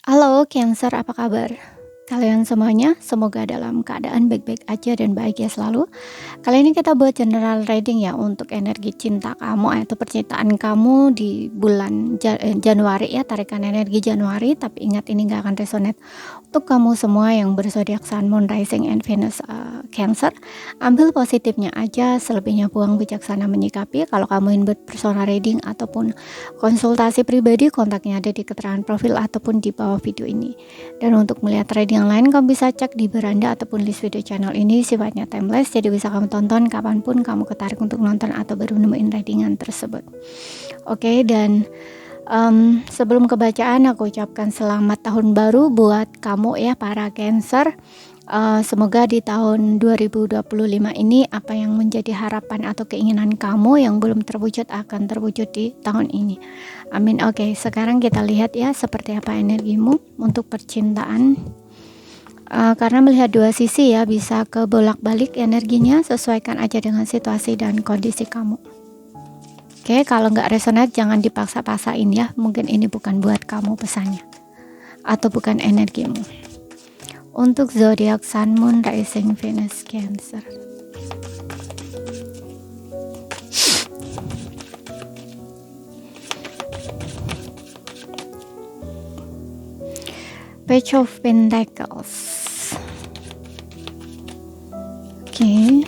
Halo Cancer, apa kabar? Kalian semuanya, semoga dalam keadaan baik-baik aja dan bahagia selalu. Kali ini kita buat general reading ya untuk energi cinta kamu atau percintaan kamu di bulan Januari ya, tarikan energi Januari, tapi ingat ini nggak akan resonate untuk kamu semua yang berzodiak Sun, Moon, Rising, and Venus Cancer. Ambil positifnya aja, selebihnya buang bijaksana menyikapi. Kalau kamu ingin buat personal reading ataupun konsultasi pribadi, kontaknya ada di keterangan profil ataupun di bawah video ini. Dan untuk melihat reading yang lain, kamu bisa cek di beranda ataupun list video channel ini, sifatnya timeless, jadi bisa kamu tonton kapanpun kamu ketarik untuk nonton atau baru nemuin readingan tersebut. Oke, dan sebelum kebacaan aku ucapkan selamat tahun baru buat kamu ya para Cancer. Semoga di tahun 2025 ini apa yang menjadi harapan atau keinginan kamu yang belum terwujud akan terwujud di tahun ini. Amin. Oke, sekarang kita lihat ya seperti apa energimu untuk percintaan. Karena melihat dua sisi ya, bisa ke bolak-balik energinya, sesuaikan aja dengan situasi dan kondisi kamu. Oke, kalau nggak resonate jangan dipaksa-paksain ya, mungkin ini bukan buat kamu pesannya atau bukan energimu. Untuk zodiak Sun, Moon, Rising, Venus, Cancer. Page of Pentacles. Oke.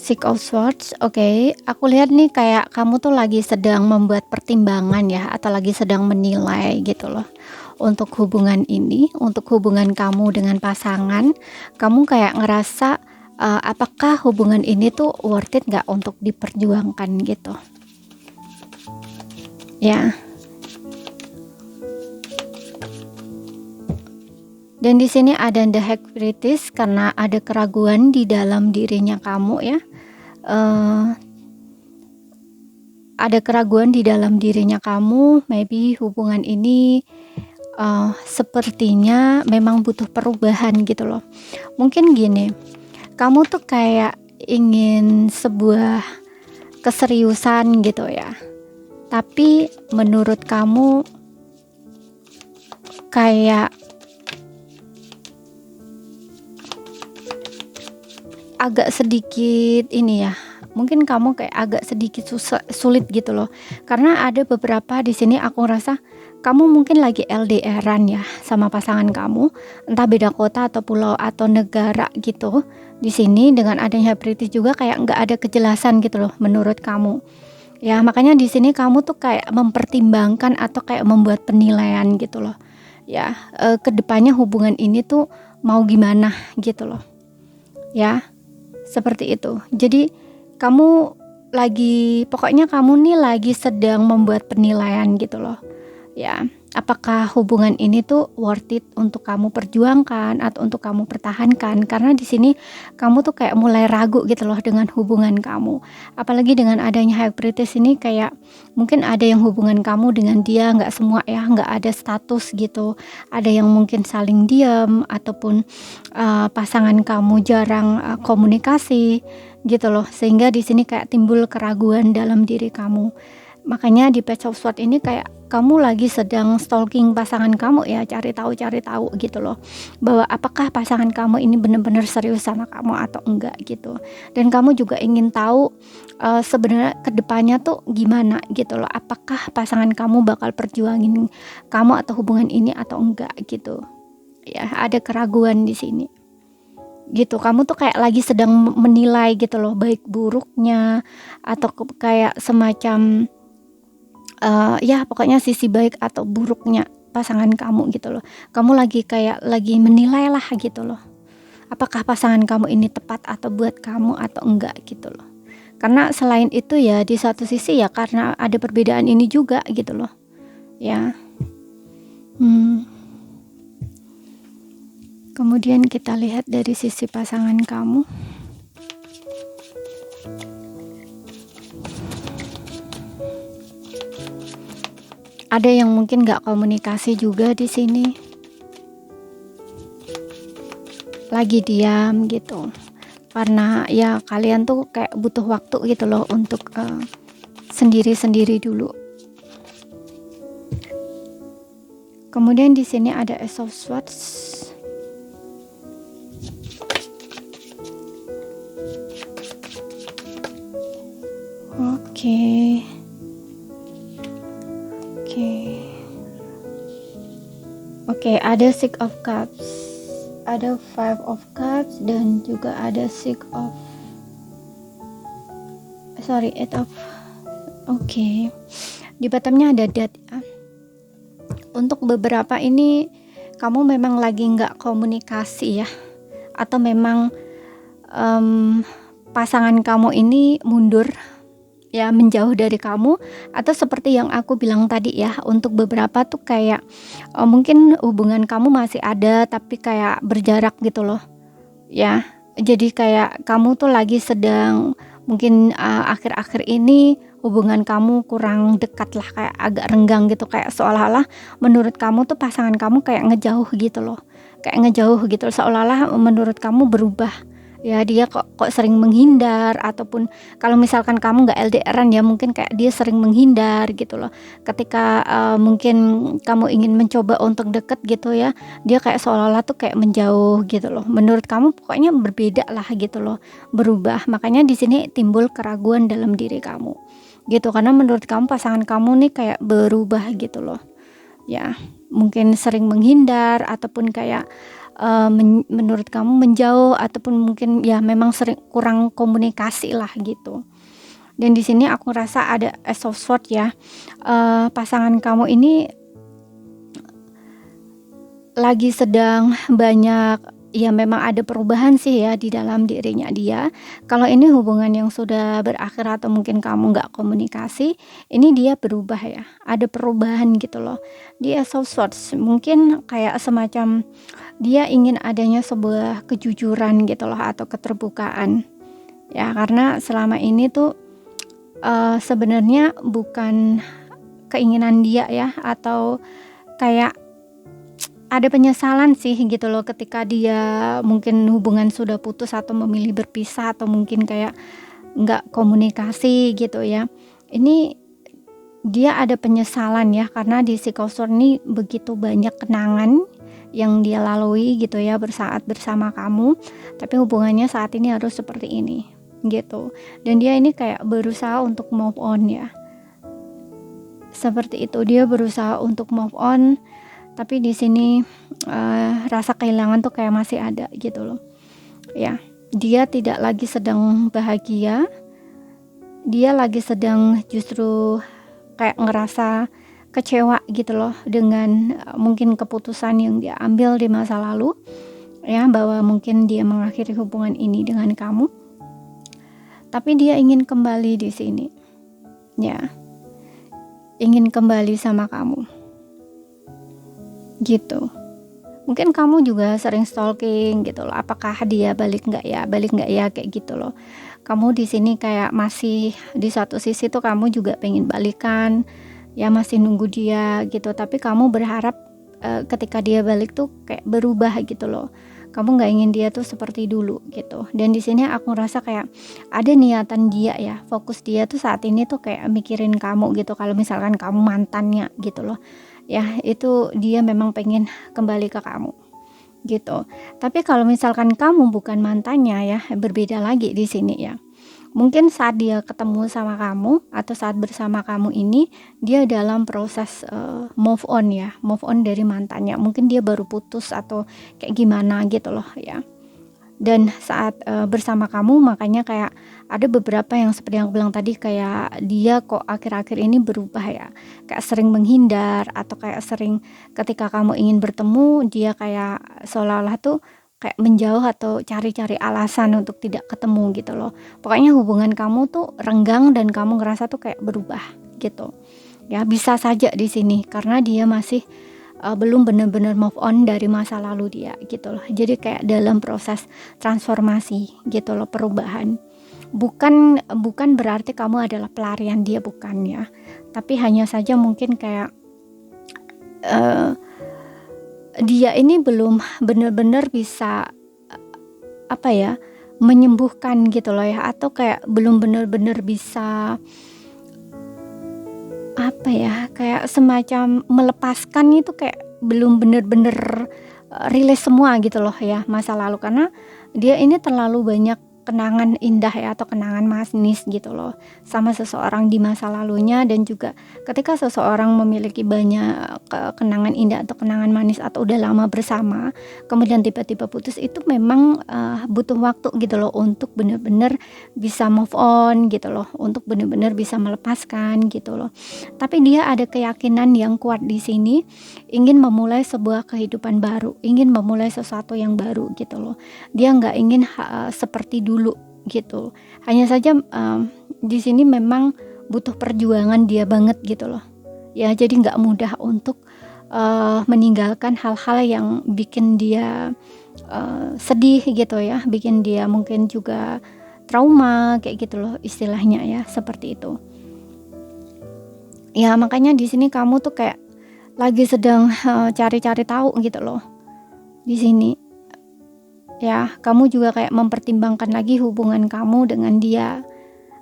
Six of Swords. Oke, aku lihat nih kayak kamu tuh lagi sedang membuat pertimbangan ya, atau lagi sedang menilai gitu loh untuk hubungan ini, untuk hubungan kamu dengan pasangan. Kamu kayak ngerasa apakah hubungan ini tuh worth it nggak untuk diperjuangkan gitu ya. Dan di sini ada the High Priestess karena ada keraguan di dalam dirinya kamu ya. Ada keraguan di dalam dirinya kamu, maybe hubungan ini sepertinya memang butuh perubahan gitu loh. Mungkin gini, kamu tuh kayak ingin sebuah keseriusan gitu ya, tapi menurut kamu kayak agak sedikit ini ya, mungkin kamu kayak agak sedikit sulit gitu loh, karena ada beberapa di sini aku rasa kamu mungkin lagi LDR-an ya sama pasangan kamu, entah beda kota atau pulau atau negara gitu. Di sini dengan adanya British juga kayak nggak ada kejelasan gitu loh menurut kamu ya, makanya di sini kamu tuh kayak mempertimbangkan atau kayak membuat penilaian gitu loh ya, kedepannya hubungan ini tuh mau gimana gitu loh ya. Seperti itu. Jadi kamu lagi, pokoknya kamu nih lagi sedang membuat penilaian gitu loh. Ya, apakah hubungan ini tuh worth it untuk kamu perjuangkan atau untuk kamu pertahankan? Karena di sini kamu tuh kayak mulai ragu gitu loh dengan hubungan kamu. Apalagi dengan adanya High Priestess ini, kayak mungkin ada yang hubungan kamu dengan dia nggak semua ya, nggak ada status gitu. Ada yang mungkin saling diam ataupun pasangan kamu jarang komunikasi gitu loh, sehingga di sini kayak timbul keraguan dalam diri kamu. Makanya di Page of Swords ini kayak kamu lagi sedang stalking pasangan kamu ya, cari tahu gitu loh, bahwa apakah pasangan kamu ini benar-benar serius sama kamu atau enggak gitu. Dan kamu juga ingin tahu sebenarnya kedepannya tuh gimana gitu loh, apakah pasangan kamu bakal perjuangin kamu atau hubungan ini atau enggak gitu ya. Ada keraguan di sini gitu, kamu tuh kayak lagi sedang menilai gitu loh baik buruknya atau kayak semacam ya pokoknya sisi baik atau buruknya pasangan kamu gitu loh. Kamu lagi kayak lagi menilai lah gitu loh, apakah pasangan kamu ini tepat atau buat kamu atau enggak gitu loh. Karena selain itu ya di satu sisi ya karena ada perbedaan ini juga gitu loh ya. Kemudian kita lihat dari sisi pasangan kamu. Ada yang mungkin nggak komunikasi juga di sini, lagi diam gitu, karena ya kalian tuh kayak butuh waktu gitu loh untuk sendiri-sendiri dulu. Kemudian di sini ada Ace of Swords. Oke. Oke, ada Six of Cups, ada Five of Cups, dan juga ada Eight of. Oke. Di bottomnya ada Death ya. Untuk beberapa ini kamu memang lagi nggak komunikasi ya, atau memang pasangan kamu ini mundur ya, menjauh dari kamu, atau seperti yang aku bilang tadi ya, untuk beberapa tuh kayak mungkin hubungan kamu masih ada tapi kayak berjarak gitu loh ya. Jadi kayak kamu tuh lagi sedang mungkin akhir-akhir ini hubungan kamu kurang dekat lah, kayak agak renggang gitu, kayak seolah-olah menurut kamu tuh pasangan kamu kayak ngejauh gitu loh, seolah-olah menurut kamu berubah ya, dia kok sering menghindar, ataupun kalau misalkan kamu nggak LDRan ya, mungkin kayak dia sering menghindar gitu loh. Ketika mungkin kamu ingin mencoba untuk deket gitu ya, dia kayak seolah-olah tuh kayak menjauh gitu loh. Menurut kamu pokoknya berbeda lah gitu loh, berubah. Makanya di sini timbul keraguan dalam diri kamu gitu, karena menurut kamu pasangan kamu nih kayak berubah gitu loh ya, mungkin sering menghindar, ataupun kayak menurut kamu menjauh, ataupun mungkin ya memang sering kurang komunikasi lah gitu. Dan di sini aku rasa ada Ace of Swords ya. Pasangan kamu ini lagi sedang banyak ya, memang ada perubahan sih ya di dalam dirinya dia. Kalau ini hubungan yang sudah berakhir atau mungkin kamu nggak komunikasi, ini dia berubah ya, ada perubahan gitu loh. Dia Ace of Swords mungkin kayak semacam dia ingin adanya sebuah kejujuran gitu loh, atau keterbukaan ya, karena selama ini tuh sebenarnya bukan keinginan dia ya, atau kayak ada penyesalan sih gitu loh, ketika dia mungkin hubungan sudah putus atau memilih berpisah, atau mungkin kayak nggak komunikasi gitu ya. Ini dia ada penyesalan ya, karena di Six of Swords ini begitu banyak kenangan yang dia lalui gitu ya bersaat bersama kamu, tapi hubungannya saat ini harus seperti ini gitu. Dan dia ini kayak berusaha untuk move on ya, seperti itu. Dia berusaha untuk move on, tapi di sini rasa kehilangan tuh kayak masih ada gitu loh ya. Dia tidak lagi sedang bahagia, dia lagi sedang justru kayak ngerasa kecewa gitu loh dengan mungkin keputusan yang dia ambil di masa lalu ya, bahwa mungkin dia mengakhiri hubungan ini dengan kamu, tapi dia ingin kembali di sini ya, ingin kembali sama kamu gitu. Mungkin kamu juga sering stalking gitu loh, apakah dia balik nggak ya kayak gitu loh. Kamu di sini kayak masih di satu sisi tuh kamu juga pengen balikan ya, masih nunggu dia gitu, tapi kamu berharap ketika dia balik tuh kayak berubah gitu loh. Kamu nggak ingin dia tuh seperti dulu gitu. Dan di sini aku rasa kayak ada niatan dia ya, fokus dia tuh saat ini tuh kayak mikirin kamu gitu, kalau misalkan kamu mantannya gitu loh ya, itu dia memang pengen kembali ke kamu gitu. Tapi kalau misalkan kamu bukan mantannya ya, berbeda lagi di sini ya. Mungkin saat dia ketemu sama kamu atau saat bersama kamu ini, dia dalam proses move on ya, move on dari mantannya. Mungkin dia baru putus atau kayak gimana gitu loh ya. Dan saat bersama kamu, makanya kayak ada beberapa yang seperti yang aku bilang tadi, kayak dia kok akhir-akhir ini berubah ya, kayak sering menghindar, atau kayak sering ketika kamu ingin bertemu dia kayak seolah-olah tuh kayak menjauh atau cari-cari alasan untuk tidak ketemu gitu loh. Pokoknya hubungan kamu tuh renggang dan kamu ngerasa tuh kayak berubah gitu ya. Bisa saja di sini karena dia masih belum benar-benar move on dari masa lalu dia gitu loh. Jadi kayak dalam proses transformasi gitu loh, perubahan. Bukan berarti kamu adalah pelarian dia, bukan ya. Tapi hanya saja mungkin kayak dia ini belum benar-benar bisa apa ya, menyembuhkan gitu loh ya, atau kayak belum bener-bener bisa apa ya, kayak semacam melepaskan itu, kayak belum bener-bener, rilis semua gitu loh ya masa lalu. Karena dia ini terlalu banyak kenangan indah ya, atau kenangan manis gitu loh sama seseorang di masa lalunya. Dan juga ketika seseorang memiliki banyak kenangan indah atau kenangan manis atau udah lama bersama, kemudian tiba-tiba putus, itu memang, butuh waktu gitu loh untuk bener-bener bisa move on gitu loh, untuk bener-bener bisa melepaskan gitu loh. Tapi dia ada keyakinan yang kuat di sini, ingin memulai sebuah kehidupan baru, ingin memulai sesuatu yang baru gitu loh. Dia nggak ingin seperti dulu gitu. Hanya saja di sini memang butuh perjuangan dia banget gitu loh. Ya, jadi nggak mudah untuk meninggalkan hal-hal yang bikin dia sedih gitu ya, bikin dia mungkin juga trauma kayak gitu loh istilahnya ya, seperti itu. Ya, makanya di sini kamu tuh kayak lagi sedang, cari-cari tahu gitu loh di sini. Ya, kamu juga kayak mempertimbangkan lagi hubungan kamu dengan dia.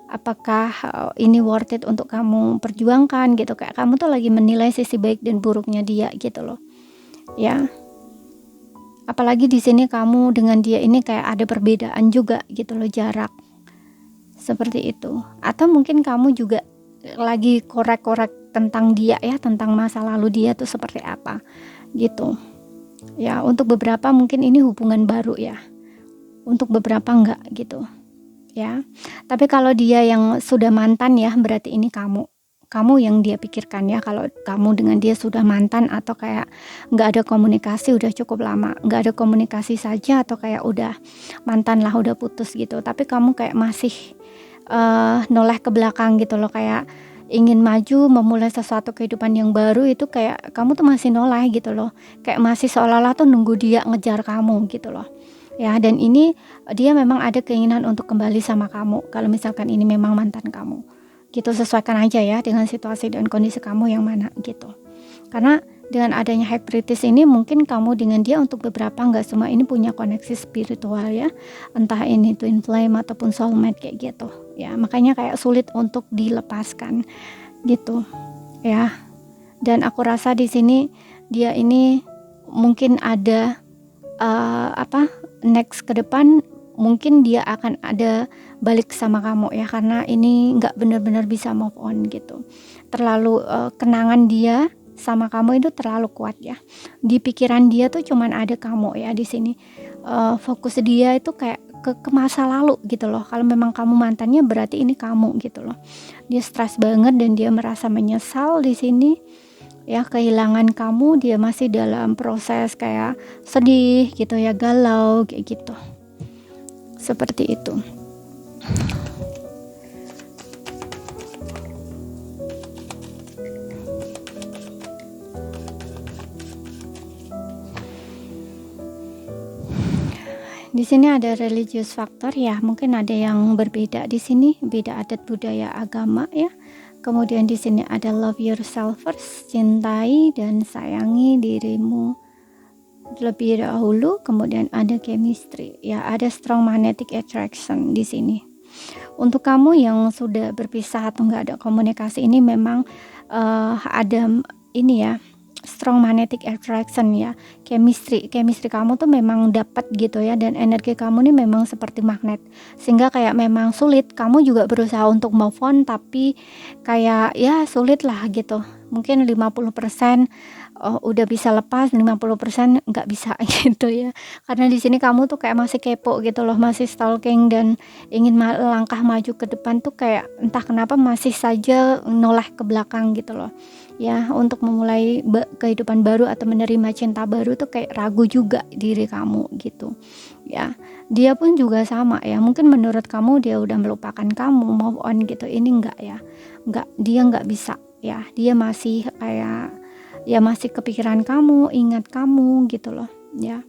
Apakah, ini worth it untuk kamu perjuangkan gitu, kayak kamu tuh lagi menilai sisi baik dan buruknya dia gitu loh. Ya, apalagi di sini kamu dengan dia ini kayak ada perbedaan juga gitu loh, jarak. Seperti itu. Atau mungkin kamu juga lagi korek-korek tentang dia ya, tentang masa lalu dia tuh seperti apa gitu. Ya, untuk beberapa mungkin ini hubungan baru ya. Untuk beberapa enggak gitu. Ya. Tapi kalau dia yang sudah mantan ya, berarti ini kamu. Kamu yang dia pikirkan ya, kalau kamu dengan dia sudah mantan atau kayak nggak ada komunikasi udah cukup lama, nggak ada komunikasi saja, atau kayak udah mantan lah, udah putus gitu. Tapi kamu kayak masih noleh ke belakang gitu loh, kayak ingin maju memulai sesuatu kehidupan yang baru, itu kayak kamu tuh masih noleh gitu loh, kayak masih seolah-olah tuh nunggu dia ngejar kamu gitu loh ya. Dan ini dia memang ada keinginan untuk kembali sama kamu kalau misalkan ini memang mantan kamu gitu. Sesuaikan aja ya dengan situasi dan kondisi kamu yang mana gitu. Karena dengan adanya high priestess ini, mungkin kamu dengan dia untuk beberapa, nggak semua ini punya koneksi spiritual ya, entah ini twin flame ataupun soulmate kayak gitu ya. Makanya kayak sulit untuk dilepaskan gitu ya. Dan aku rasa di sini dia ini mungkin ada next ke depan, mungkin dia akan ada balik sama kamu ya, karena ini nggak benar-benar bisa move on gitu. Terlalu kenangan dia sama kamu itu terlalu kuat ya. Di pikiran dia tuh cuman ada kamu ya di sini. Fokus dia itu kayak ke masa lalu gitu loh. Kalau memang kamu mantannya, berarti ini kamu gitu loh. Dia stres banget dan dia merasa menyesal di sini. Ya, kehilangan kamu, dia masih dalam proses kayak sedih gitu ya, galau kayak gitu. Seperti itu. Di sini ada religious factor ya, mungkin ada yang berbeda di sini, beda adat budaya agama ya. Kemudian di sini ada love yourself first, cintai dan sayangi dirimu lebih dahulu. Kemudian ada chemistry ya, ada strong magnetic attraction di sini. Untuk kamu yang sudah berpisah atau nggak ada komunikasi, ini memang ada ini ya, strong magnetic attraction ya, chemistry kamu tuh memang dapat gitu ya, dan energi kamu nih memang seperti magnet, sehingga kayak memang sulit, kamu juga berusaha untuk move on tapi kayak ya sulit lah gitu. Mungkin 50% udah bisa lepas, 50% nggak bisa gitu ya. Karena di sini kamu tuh kayak masih kepo gitu loh, masih stalking dan ingin langkah maju ke depan tuh kayak entah kenapa masih saja noleh ke belakang gitu loh. Ya, untuk memulai kehidupan baru atau menerima cinta baru tuh kayak ragu juga diri kamu gitu. Ya, dia pun juga sama ya. Mungkin menurut kamu dia udah melupakan kamu, move on gitu. Ini enggak ya. Enggak, dia enggak bisa ya. Dia masih kayak ya masih kepikiran kamu, ingat kamu gitu loh, ya.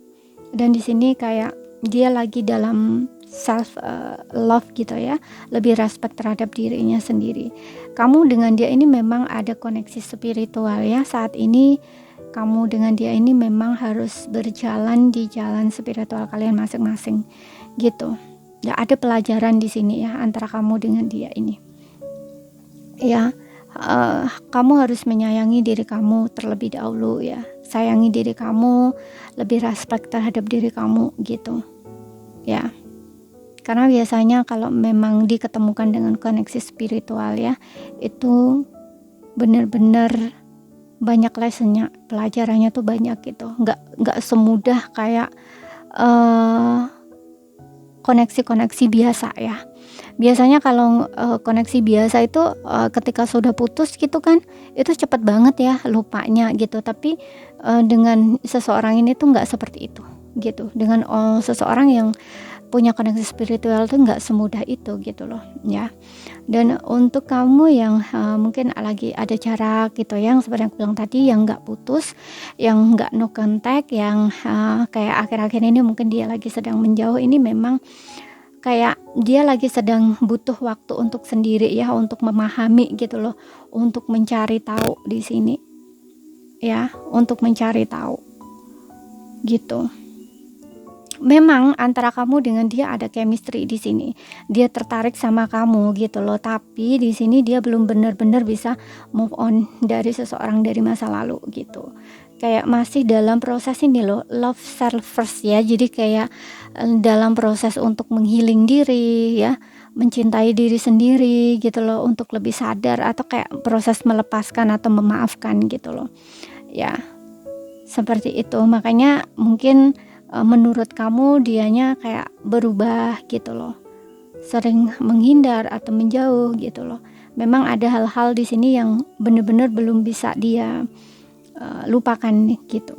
Dan di sini kayak dia lagi dalam self love gitu ya, lebih respect terhadap dirinya sendiri. Kamu dengan dia ini memang ada koneksi spiritual ya. Saat ini kamu dengan dia ini memang harus berjalan di jalan spiritual kalian masing-masing gitu Ya, ada pelajaran di sini ya antara kamu dengan dia ini. Ya, kamu harus menyayangi diri kamu terlebih dahulu ya. Sayangi diri kamu, lebih respect terhadap diri kamu gitu. Ya. Karena biasanya kalau memang diketemukan dengan koneksi spiritual ya, itu benar-benar banyak lessonnya, pelajarannya tuh banyak gitu. Nggak semudah kayak koneksi-koneksi biasa ya. Biasanya kalau koneksi biasa itu ketika sudah putus gitu kan, itu cepet banget ya lupanya gitu. Tapi dengan seseorang ini tuh nggak seperti itu gitu. Dengan seseorang yang punya koneksi spiritual tuh nggak semudah itu gitu loh ya. Dan untuk kamu yang mungkin lagi ada jarak gitu, yang seperti yang aku bilang tadi, yang nggak putus, yang nggak no contact, yang kayak akhir-akhir ini mungkin dia lagi sedang menjauh, ini memang kayak dia lagi sedang butuh waktu untuk sendiri ya, untuk memahami gitu loh, untuk mencari tahu di sini ya, untuk mencari tahu gitu. Memang antara kamu dengan dia ada chemistry di sini. Dia tertarik sama kamu gitu loh, tapi di sini dia belum benar-benar bisa move on dari seseorang dari masa lalu gitu. Kayak masih dalam proses ini loh, love self first ya. Jadi kayak dalam proses untuk menghealing diri ya, mencintai diri sendiri gitu loh, untuk lebih sadar, atau kayak proses melepaskan atau memaafkan gitu loh. Ya, seperti itu. Makanya mungkin menurut kamu dianya kayak berubah gitu loh, sering menghindar atau menjauh gitu loh. Memang ada hal-hal di sini yang benar-benar belum bisa dia lupakan gitu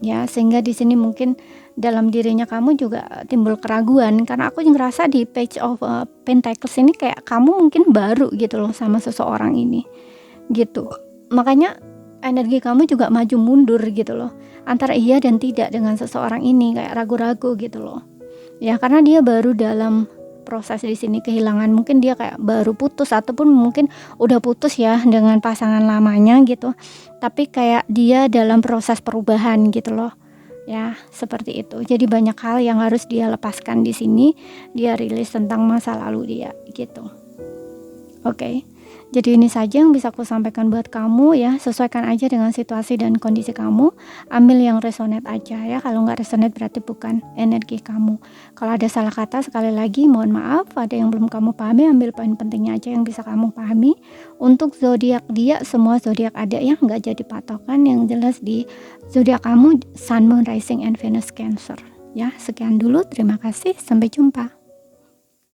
ya, sehingga di sini mungkin dalam dirinya kamu juga timbul keraguan, karena aku ngerasa di page of Pentacles ini kayak kamu mungkin baru gitu loh sama seseorang ini gitu. Makanya energi kamu juga maju mundur gitu loh, antara iya dan tidak dengan seseorang ini, kayak ragu-ragu gitu loh ya, karena dia baru dalam proses di sini kehilangan. Mungkin dia kayak baru putus, ataupun mungkin udah putus ya dengan pasangan lamanya gitu, tapi kayak dia dalam proses perubahan gitu loh ya, seperti itu. Jadi banyak hal yang harus dia lepaskan di sini, dia rilis tentang masa lalu dia gitu. Oke. Jadi ini saja yang bisa aku sampaikan buat kamu ya. Sesuaikan aja dengan situasi dan kondisi kamu. Ambil yang resonate aja ya. Kalau nggak resonate berarti bukan energi kamu. Kalau ada salah kata, sekali lagi mohon maaf. Ada yang belum kamu pahami, ambil poin pentingnya aja yang bisa kamu pahami. Untuk zodiak dia, semua zodiak ada yang nggak jadi patokan. Yang jelas di zodiak kamu Sun, Moon, Rising, and Venus Cancer. Ya, sekian dulu. Terima kasih. Sampai jumpa.